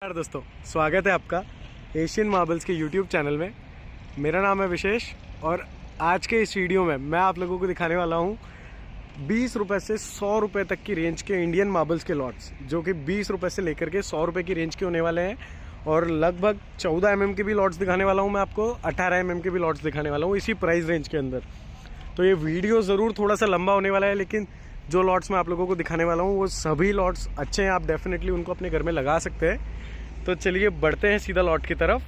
नमस्कार दोस्तों, स्वागत है आपका एशियन मार्बल्स के यूट्यूब चैनल में। मेरा नाम है विशेष और आज के इस वीडियो में मैं आप लोगों को दिखाने वाला हूँ 20 रुपये से 100 रुपये तक की रेंज के इंडियन मार्बल्स के लॉट्स, जो कि 20 रुपये से लेकर के 100 रुपये की रेंज के होने वाले हैं। और लगभग 14 mm के भी लॉट्स दिखाने वाला हूँ मैं आपको, 18 mm के भी लॉट्स दिखाने वाला हूँ इसी प्राइस रेंज के अंदर। तो ये वीडियो ज़रूर थोड़ा सा लंबा होने वाला है, लेकिन जो लॉट्स मैं आप लोगों को दिखाने वाला हूँ वो सभी लॉट्स अच्छे हैं। आप डेफिनेटली उनको अपने घर में लगा सकते हैं। तो चलिए बढ़ते हैं सीधा लॉट की तरफ।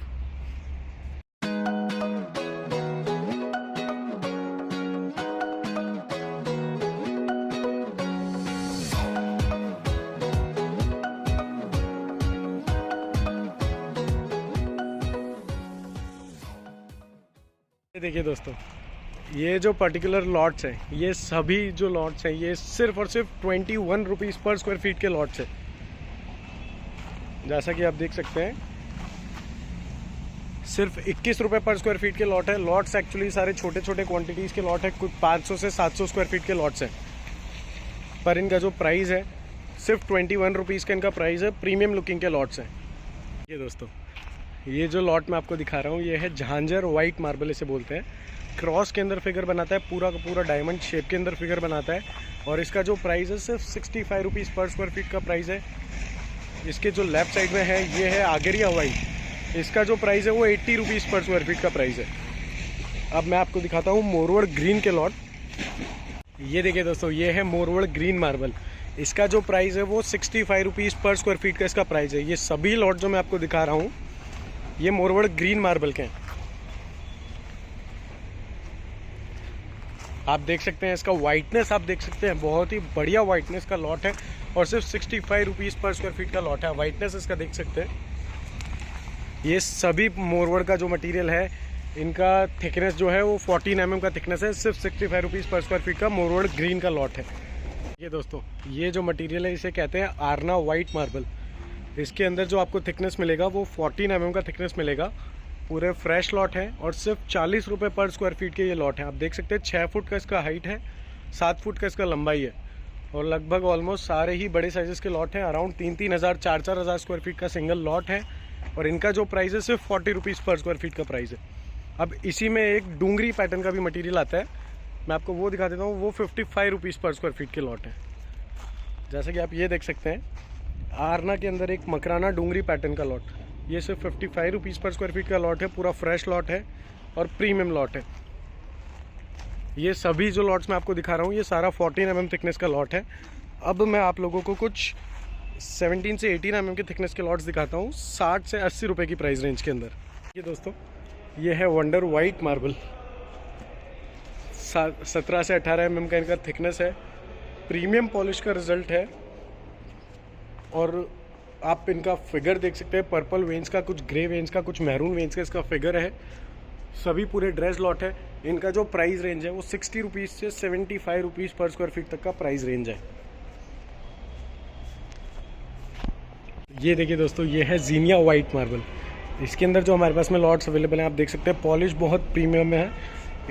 देखिए दोस्तों, ये जो पर्टिकुलर लॉट्स हैं, ये सभी जो लॉट्स हैं ये सिर्फ और सिर्फ 21 रुपीज़ पर स्क्वायर फीट के लॉट्स हैं। जैसा कि आप देख सकते हैं, सिर्फ 21 रुपये पर स्क्वायर फीट के लॉट है। लॉट्स एक्चुअली सारे छोटे छोटे क्वांटिटीज़ के लॉट है, कुछ 500 से 700 स्क्वायर फीट के लॉट्स हैं। पर इनका जो प्राइस है सिर्फ 21 रुपीज़ का इनका प्राइस है। प्रीमियम लुकिंग के लॉट्स हैं ये दोस्तों। ये जो लॉट मैं आपको दिखा रहा हूँ ये है झांझर वाइट मार्बल इसे बोलते हैं। क्रॉस के अंदर फिगर बनाता है, पूरा का पूरा डायमंड शेप के अंदर फिगर बनाता है। और इसका जो प्राइस है सिर्फ 65 रुपीज़ पर स्क्वायर फीट का प्राइस है। इसके जो लेफ्ट साइड में है ये है आगरिया वाइट, इसका जो प्राइस है वो 80 रुपीज़ पर स्क्वायर फीट का प्राइस है। अब मैं आपको दिखाता हूँ मोरवड़ ग्रीन के लॉट। ये देखिए दोस्तों, ये है मोरवड़ ग्रीन मार्बल। इसका जो प्राइस है वो 65 रुपीज़ पर स्क्वायर फीट का इसका प्राइस है। ये सभी लॉट जो मैं आपको दिखा रहा हूँ ये मोरवड़ ग्रीन मार्बल के हैं। आप देख सकते हैं इसका वाइटनेस, आप देख सकते हैं बहुत ही बढ़िया वाइटनेस का लॉट है। और सिर्फ 65 रुपीज़ पर स्क्वायर फीट का लॉट है। वाइटनेस इसका देख सकते हैं। ये सभी मोरवड़ का जो मटेरियल है इनका थिकनेस जो है वो 14 mm का थिकनेस है। सिर्फ 65 रुपीज़ पर स्क्वायर फीट का मोरवड़ ग्रीन का लॉट है ये दोस्तों। ये जो मटेरियल है इसे कहते हैं आरना वाइट मार्बल। इसके अंदर जो आपको थिकनेस मिलेगा वो 14 mm का थिकनेस मिलेगा। पूरे फ्रेश लॉट है और सिर्फ 40 रुपये पर स्क्वायर फीट के ये लॉट है। आप देख सकते हैं 6 फुट का इसका हाइट है, 7 फुट का इसका लंबाई है। और लगभग ऑलमोस्ट सारे ही बड़े साइजेस के लॉट हैं। अराउंड 3-3 हज़ार 4-4 हज़ार स्क्वायर फीट का सिंगल लॉट है। और इनका जो प्राइस है सिर्फ 40 रुपीज़ पर स्क्वायर फीट का प्राइस है। अब इसी में एक डूंगरी पैटर्न का भी मटेरियल आता है, मैं आपको वो दिखा देता हूँ। वो 55 रुपीज़ पर स्क्वायर फीट के लॉट है। जैसा कि आप ये देख सकते हैं, आरना के अंदर एक मकराना डूंगरी पैटर्न का लॉट, ये सिर्फ 55 रुपीज़ पर स्क्वायर फीट का लॉट है। पूरा फ्रेश लॉट है और प्रीमियम लॉट है। ये सभी जो लॉट्स मैं आपको दिखा रहा हूँ ये सारा 14 mm थिकनेस का लॉट है। अब मैं आप लोगों को कुछ 17 से 18 mm के थिकनेस के लॉट्स दिखाता हूँ 60 से 80 रुपये की प्राइस रेंज के अंदर। ये दोस्तों, ये है वंडर वाइट मार्बल। 17 से 18 mm का इनका थिकनेस है। प्रीमियम पॉलिश का रिजल्ट है। और आप इनका फिगर देख सकते हैं, पर्पल वेंस का, कुछ ग्रे वेंस का, कुछ मैरून वेंस का इसका फिगर है। सभी पूरे ड्रेस लॉट है। इनका जो प्राइस रेंज है वो 60 रुपीज़ से 75 रुपीज़ पर स्क्वायर फीट तक का प्राइस रेंज है। ये देखिए दोस्तों, ये है जीनिया वाइट मार्बल। इसके अंदर जो हमारे पास में लॉट्स अवेलेबल हैं आप देख सकते हैं, पॉलिश बहुत प्रीमियम में है।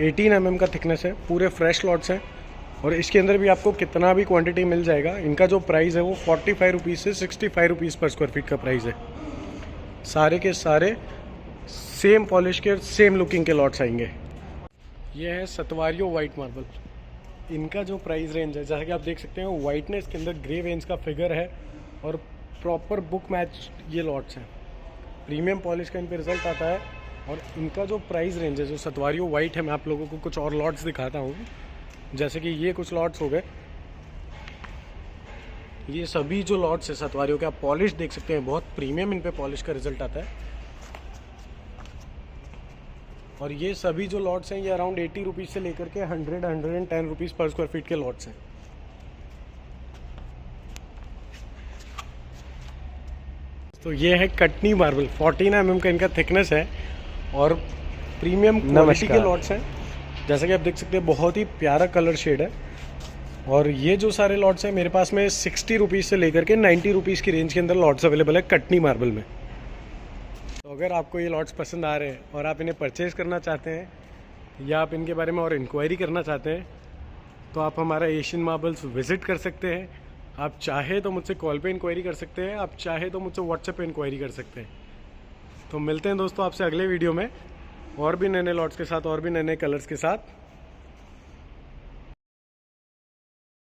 18 mm का थिकनेस है, पूरे फ्रेश लॉट्स हैं। और इसके अंदर भी आपको कितना भी क्वांटिटी मिल जाएगा। इनका जो प्राइस है वो 45 रुपीज़ से 65 रुपीज़ पर स्क्वायर फीट का प्राइस है। सारे के सारे सेम पॉलिश के सेम लुकिंग के लॉट्स आएंगे। ये है सतवारियो वाइट मार्बल। इनका जो प्राइस रेंज है, जैसा कि आप देख सकते हैं, वाइटनेस के अंदर ग्रे वेंस का फिगर है और प्रॉपर बुक मैच ये लॉट्स हैं। प्रीमियम पॉलिश का इन पर रिजल्ट आता है। और इनका जो प्राइस रेंज है जो सतवारियो वाइट है, मैं आप लोगों को कुछ और लॉट्स दिखाता हूँ। जैसे कि ये कुछ लॉट्स हो गए, ये सभी जो लॉट्स है सतवारियों के, आप पॉलिश देख सकते हैं, बहुत प्रीमियम इन पे पॉलिश का रिजल्ट आता है। और ये सभी जो लॉट्स हैं ये अराउंड 80 रुपीज़ से लेकर के 110 रुपीज़ पर स्क्वायर फीट के लॉट्स हैं। तो ये है कटनी मार्बल। 14 mm का इनका थिकनेस है और प्रीमियम क्वालिटी के लॉट्स हैं। जैसा कि आप देख सकते हैं, बहुत ही प्यारा कलर शेड है। और ये जो सारे लॉट्स हैं मेरे पास में 60 रुपीज़ से लेकर के 90 रुपीज़ की रेंज के अंदर लॉट्स अवेलेबल है कटनी मार्बल में। तो अगर आपको ये लॉट्स पसंद आ रहे हैं और आप इन्हें परचेज़ करना चाहते हैं या आप इनके बारे में और इंक्वायरी करना चाहते हैं तो आप हमारा एशियन मार्बल्स विज़िट कर सकते हैं। आप चाहे तो मुझसे कॉल पे इंक्वायरी कर सकते हैं, आप चाहे तो मुझसे व्हाट्सएप पे इंक्वायरी कर सकते हैं। तो मिलते हैं दोस्तों आपसे अगले वीडियो में और भी नए नए लॉट्स के साथ और भी नए नए कलर्स के साथ।